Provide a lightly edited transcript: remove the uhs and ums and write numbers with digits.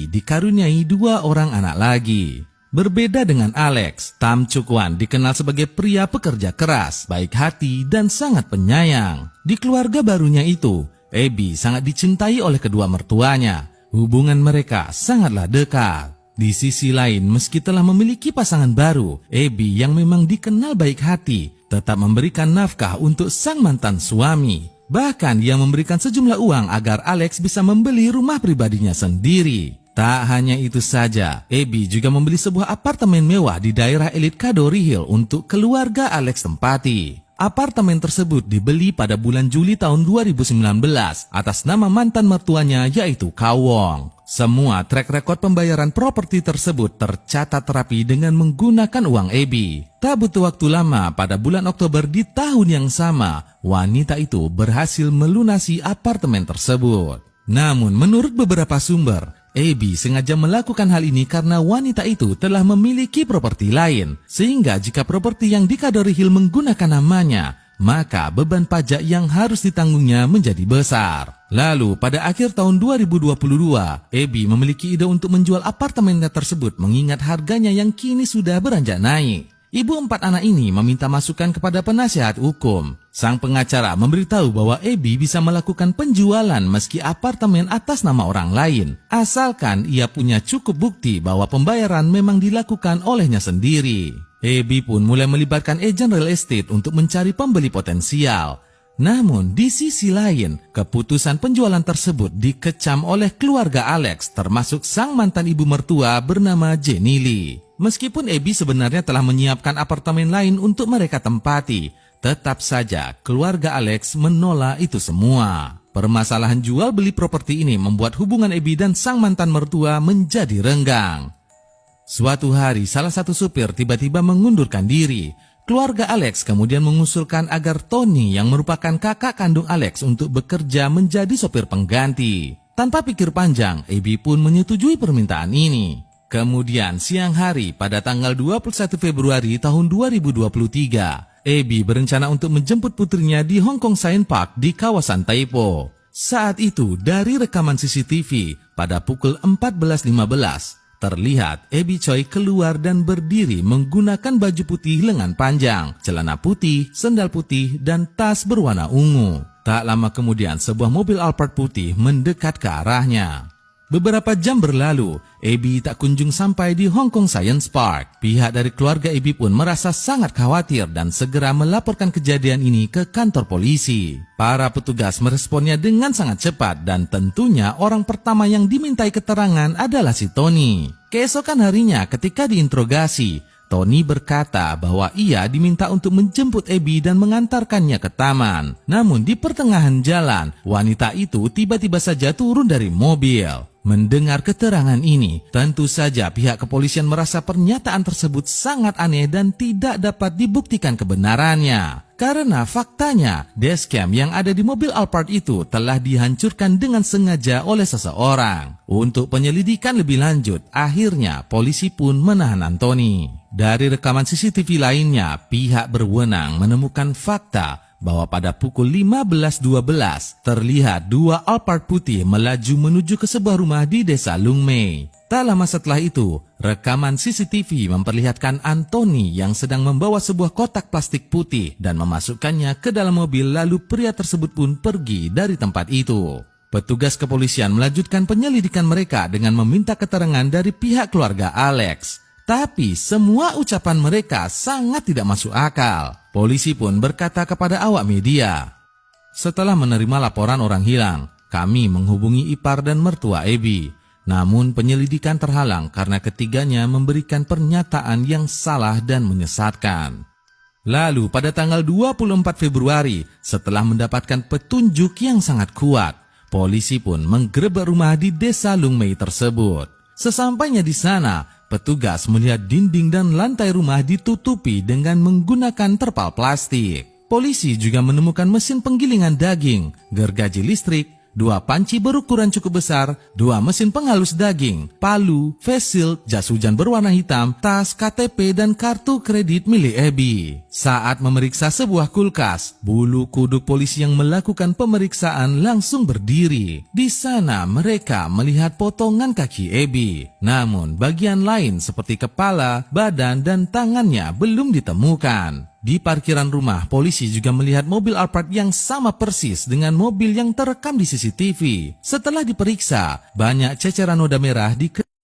dikaruniai 2 orang anak lagi. Berbeda dengan Alex, Tam Chuk Wan dikenal sebagai pria pekerja keras, baik hati, dan sangat penyayang. Di keluarga barunya itu, Abby sangat dicintai oleh kedua mertuanya. Hubungan mereka sangatlah dekat. Di sisi lain, meski telah memiliki pasangan baru, Abby yang memang dikenal baik hati, tetap memberikan nafkah untuk sang mantan suami. Bahkan ia memberikan sejumlah uang agar Alex bisa membeli rumah pribadinya sendiri. Tak hanya itu saja, Abby juga membeli sebuah apartemen mewah di daerah elit Kadori Hill untuk keluarga Alex tempati. Apartemen tersebut dibeli pada bulan Juli tahun 2019 atas nama mantan mertuanya yaitu Kawong. Semua track record pembayaran properti tersebut tercatat rapi dengan menggunakan uang Abby. Tak butuh waktu lama, pada bulan Oktober di tahun yang sama, wanita itu berhasil melunasi apartemen tersebut. Namun menurut beberapa sumber, Abby sengaja melakukan hal ini karena wanita itu telah memiliki properti lain, sehingga jika properti yang di Kadori Hill menggunakan namanya, maka beban pajak yang harus ditanggungnya menjadi besar. Lalu pada akhir tahun 2022, Abby memiliki ide untuk menjual apartemennya tersebut mengingat harganya yang kini sudah beranjak naik. Ibu 4 anak ini meminta masukan kepada penasihat hukum. Sang pengacara memberitahu bahwa Abby bisa melakukan penjualan meski apartemen atas nama orang lain, asalkan ia punya cukup bukti bahwa pembayaran memang dilakukan olehnya sendiri. Abby pun mulai melibatkan agen real estate untuk mencari pembeli potensial. Namun di sisi lain, keputusan penjualan tersebut dikecam oleh keluarga Alex, termasuk sang mantan ibu mertua bernama Jenny Lee. Meskipun Abby sebenarnya telah menyiapkan apartemen lain untuk mereka tempati, tetap saja keluarga Alex menolak itu semua. Permasalahan jual beli properti ini membuat hubungan Abby dan sang mantan mertua menjadi renggang. Suatu hari salah satu supir tiba-tiba mengundurkan diri. Keluarga Alex kemudian mengusulkan agar Tony yang merupakan kakak kandung Alex untuk bekerja menjadi sopir pengganti. Tanpa pikir panjang, Abby pun menyetujui permintaan ini. Kemudian siang hari pada tanggal 21 Februari tahun 2023, Abby berencana untuk menjemput putrinya di Hong Kong Science Park di kawasan Taipo. Saat itu dari rekaman CCTV pada pukul 14.15, terlihat Abby Choi keluar dan berdiri menggunakan baju putih lengan panjang, celana putih, sendal putih, dan tas berwarna ungu. Tak lama kemudian sebuah mobil Alphard putih mendekat ke arahnya. Beberapa jam berlalu, Abby tak kunjung sampai di Hong Kong Science Park. Pihak dari keluarga Abby pun merasa sangat khawatir dan segera melaporkan kejadian ini ke kantor polisi. Para petugas meresponnya dengan sangat cepat dan tentunya orang pertama yang dimintai keterangan adalah si Tony. Keesokan harinya ketika diinterogasi, Tony berkata bahwa ia diminta untuk menjemput Abby dan mengantarkannya ke taman. Namun di pertengahan jalan, wanita itu tiba-tiba saja turun dari mobil. Mendengar keterangan ini, tentu saja pihak kepolisian merasa pernyataan tersebut sangat aneh dan tidak dapat dibuktikan kebenarannya. Karena faktanya, dashcam yang ada di mobil Alphard itu telah dihancurkan dengan sengaja oleh seseorang. Untuk penyelidikan lebih lanjut, akhirnya polisi pun menahan Anthony. Dari rekaman CCTV lainnya, pihak berwenang menemukan fakta bahwa pada pukul 15.12 terlihat 2 Alphard putih melaju menuju ke sebuah rumah di desa Lung Mei. Tak lama setelah itu, rekaman CCTV memperlihatkan Anthony yang sedang membawa sebuah kotak plastik putih dan memasukkannya ke dalam mobil, lalu pria tersebut pun pergi dari tempat itu. Petugas kepolisian melanjutkan penyelidikan mereka dengan meminta keterangan dari pihak keluarga Alex. Tapi semua ucapan mereka sangat tidak masuk akal. Polisi pun berkata kepada awak media, "Setelah menerima laporan orang hilang, kami menghubungi ipar dan mertua Abby. Namun penyelidikan terhalang karena ketiganya memberikan pernyataan yang salah dan menyesatkan." Lalu pada tanggal 24 Februari, setelah mendapatkan petunjuk yang sangat kuat, polisi pun menggerebek rumah di desa Lung Mei tersebut. Sesampainya di sana, petugas melihat dinding dan lantai rumah ditutupi dengan menggunakan terpal plastik. Polisi juga menemukan mesin penggilingan daging, gergaji listrik, 2 panci berukuran cukup besar, 2 mesin penghalus daging, palu, face shield, jas hujan berwarna hitam, tas, KTP, dan kartu kredit milik Abby. Saat memeriksa sebuah kulkas, bulu kuduk polisi yang melakukan pemeriksaan langsung berdiri. Di sana mereka melihat potongan kaki Abby. Namun bagian lain seperti kepala, badan, dan tangannya belum ditemukan. Di parkiran rumah, polisi juga melihat mobil Alphard yang sama persis dengan mobil yang terekam di CCTV. Setelah diperiksa, banyak ceceran noda merah di